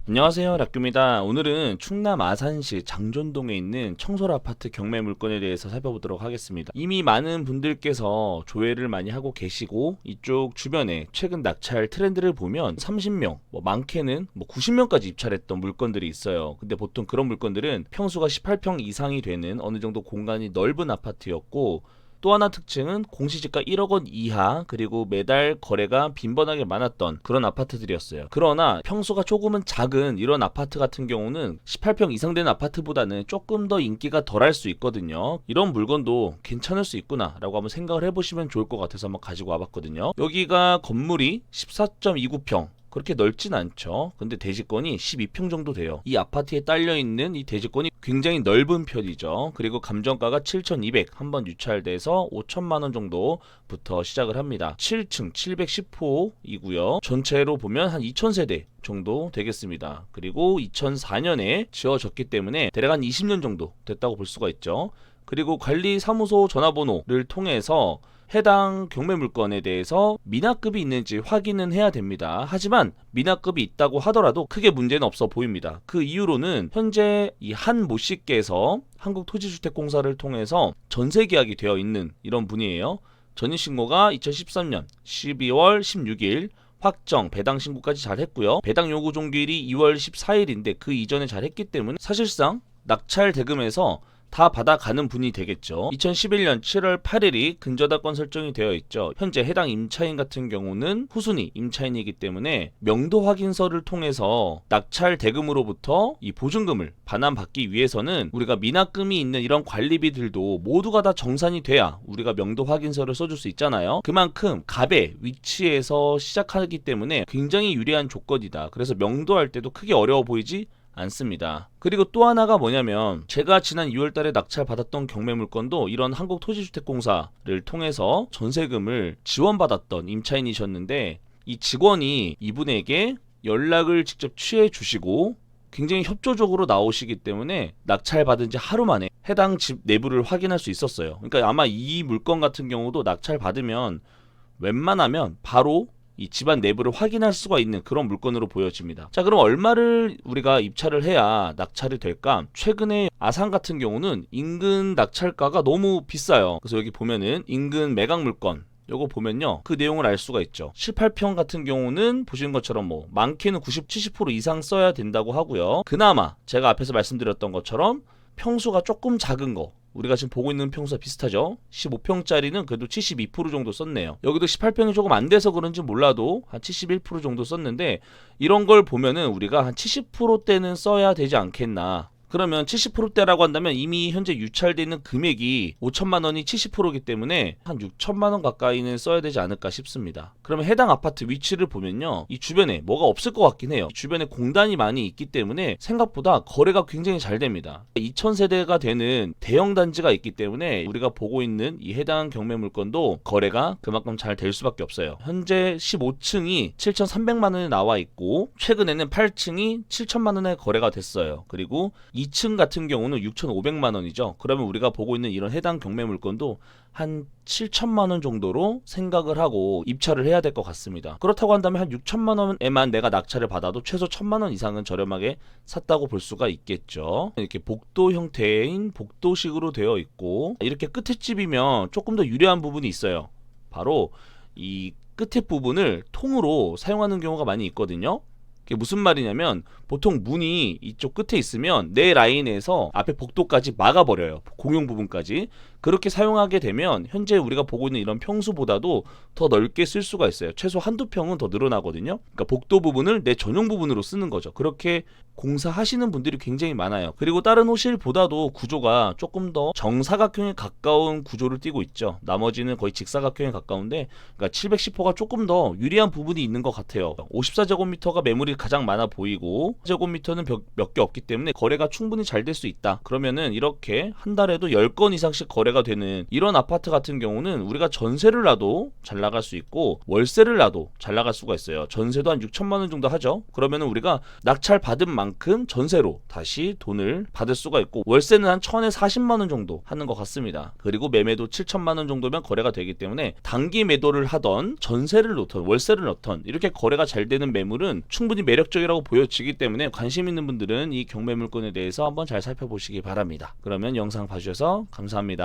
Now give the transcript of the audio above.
안녕하세요, 락규입니다. 오늘은 충남 아산시 장존동에 있는 청솔 아파트 경매 물건에 대해서 살펴보도록 하겠습니다. 이미 많은 분들께서 조회를 많이 하고 계시고 이쪽 주변에 최근 낙찰 트렌드를 보면 30명, 많게는 90명까지 입찰했던 물건들이 있어요. 근데 보통 그런 물건들은 평수가 18평 이상이 되는 어느 정도 공간이 넓은 아파트였고, 또 하나 특징은 공시지가 1억 원 이하, 그리고 매달 거래가 빈번하게 많았던 그런 아파트들이었어요. 그러나 평수가 조금은 작은 이런 아파트 같은 경우는 18평 이상 된 아파트보다는 조금 더 인기가 덜할 수 있거든요. 이런 물건도 괜찮을 수 있구나 라고 한번 생각을 해보시면 좋을 것 같아서 한번 가지고 와봤거든요. 여기가 건물이 14.29평, 그렇게 넓진 않죠. 근데 대지권이 12평 정도 돼요. 이 아파트에 딸려있는 이 대지권이 굉장히 넓은 편이죠. 그리고 감정가가 7,200, 한번 유찰돼서 5천만원 정도부터 시작을 합니다. 7층 710호이고요. 전체로 보면 한 2,000세대 정도 되겠습니다. 그리고 2004년에 지어졌기 때문에 대략 한 20년 정도 됐다고 볼 수가 있죠. 그리고 관리사무소 전화번호를 통해서 해당 경매 물건에 대해서 미납급이 있는지 확인은 해야 됩니다. 하지만 미납급이 있다고 하더라도 크게 문제는 없어 보입니다. 그 이유로는 현재 이 한 모씨께서 한국토지주택공사를 통해서 전세 계약이 되어 있는 이런 분이에요. 전입신고가 2013년 12월 16일, 확정, 배당 신고까지 잘 했고요. 배당 요구 종결이 2월 14일인데 그 이전에 잘 했기 때문에 사실상 낙찰 대금에서 다 받아가는 분이 되겠죠. 2011년 7월 8일이 근저당권 설정이 되어 있죠. 현재 해당 임차인 같은 경우는 후순위 임차인이기 때문에 명도 확인서를 통해서 낙찰 대금으로부터 이 보증금을 반환받기 위해서는 우리가 미납금이 있는 이런 관리비들도 모두가 다 정산이 돼야 우리가 명도 확인서를 써줄 수 있잖아요. 그만큼 갑의 위치에서 시작하기 때문에 굉장히 유리한 조건이다. 그래서 명도할 때도 크게 어려워 보이지 않습니다. 그리고 또 하나가 뭐냐면, 제가 지난 2월달에 낙찰 받았던 경매 물건도 이런 한국토지주택공사를 통해서 전세금을 지원받았던 임차인이셨는데, 이 직원이 이분에게 연락을 직접 취해 주시고 굉장히 협조적으로 나오시기 때문에 낙찰 받은 지 하루 만에 해당 집 내부를 확인할 수 있었어요. 그러니까 아마 이 물건 같은 경우도 낙찰 받으면 웬만하면 바로 이 집안 내부를 확인할 수가 있는 그런 물건으로 보여집니다. 자, 그럼 얼마를 우리가 입찰을 해야 낙찰이 될까? 최근에 아산 같은 경우는 인근 낙찰가가 너무 비싸요. 그래서 여기 보면은 인근 매각 물건 요거 보면요, 그 내용을 알 수가 있죠. 18평 같은 경우는 보시는 것처럼 많게는 90, 70% 이상 써야 된다고 하고요. 그나마 제가 앞에서 말씀드렸던 것처럼 평수가 조금 작은 거, 우리가 지금 보고 있는 평수와 비슷하죠. 15평짜리는 그래도 72% 정도 썼네요. 여기도 18평이 조금 안 돼서 그런지 몰라도 한 71% 정도 썼는데, 이런 걸 보면은 우리가 한 70%대는 써야 되지 않겠나. 그러면 70%대라고 한다면 이미 현재 유찰되어 있는 금액이 5천만 원이 70%이기 때문에 한 6천만 원 가까이는 써야 되지 않을까 싶습니다. 그러면 해당 아파트 위치를 보면요, 이 주변에 뭐가 없을 것 같긴 해요. 주변에 공단이 많이 있기 때문에 생각보다 거래가 굉장히 잘 됩니다. 2000세대가 되는 대형 단지가 있기 때문에 우리가 보고 있는 이 해당 경매 물건도 거래가 그만큼 잘 될 수밖에 없어요. 현재 15층이 7,300만 원에 나와 있고, 최근에는 8층이 7천만 원에 거래가 됐어요. 그리고 2층 같은 경우는 6,500만 원이죠. 그러면 우리가 보고 있는 이런 해당 경매 물건도 한 7천만 원 정도로 생각을 하고 입찰을 해야 될 것 같습니다. 그렇다고 한다면 한 6천만 원에만 내가 낙찰을 받아도 최소 1,000만 원 이상은 저렴하게 샀다고 볼 수가 있겠죠. 이렇게 복도 형태인 복도식으로 되어 있고, 이렇게 끝에 집이면 조금 더 유리한 부분이 있어요. 바로 이 끝에 부분을 통으로 사용하는 경우가 많이 있거든요. 그게 무슨 말이냐면, 보통 문이 이쪽 끝에 있으면 내 라인에서 앞에 복도까지 막아버려요. 공용 부분까지. 그렇게 사용하게 되면 현재 우리가 보고 있는 이런 평수보다도 더 넓게 쓸 수가 있어요. 최소 한두 평은 더 늘어나거든요. 그러니까 복도 부분을 내 전용 부분으로 쓰는 거죠. 그렇게 공사하시는 분들이 굉장히 많아요. 그리고 다른 호실보다도 구조가 조금 더 정사각형에 가까운 구조를 띠고 있죠. 나머지는 거의 직사각형에 가까운데, 그러니까 710호가 조금 더 유리한 부분이 있는 것 같아요. 54제곱미터가 매물이 가장 많아 보이고, 제곱미터는 몇 개 없기 때문에 거래가 충분히 잘 될 수 있다. 그러면은 이렇게 한 달에도 10건 이상씩 거래가 거래가 되는 이런 아파트 같은 경우는 우리가 전세를 놔도 잘 나갈 수 있고 월세를 놔도 잘 나갈 수가 있어요. 전세도 한 6천만 원 정도 하죠. 그러면은 우리가 낙찰 받은 만큼 전세로 다시 돈을 받을 수가 있고 월세는 한 1000에 40만 원 정도 하는 것 같습니다. 그리고 매매도 7천만 원 정도면 거래가 되기 때문에 단기 매도를 하던 전세를 놓던 월세를 넣던 이렇게 거래가 잘 되는 매물은 충분히 매력적이라고 보여지기 때문에 관심 있는 분들은 이 경매 물건에 대해서 한번 잘 살펴보시기 바랍니다. 그러면 영상 봐주셔서 감사합니다.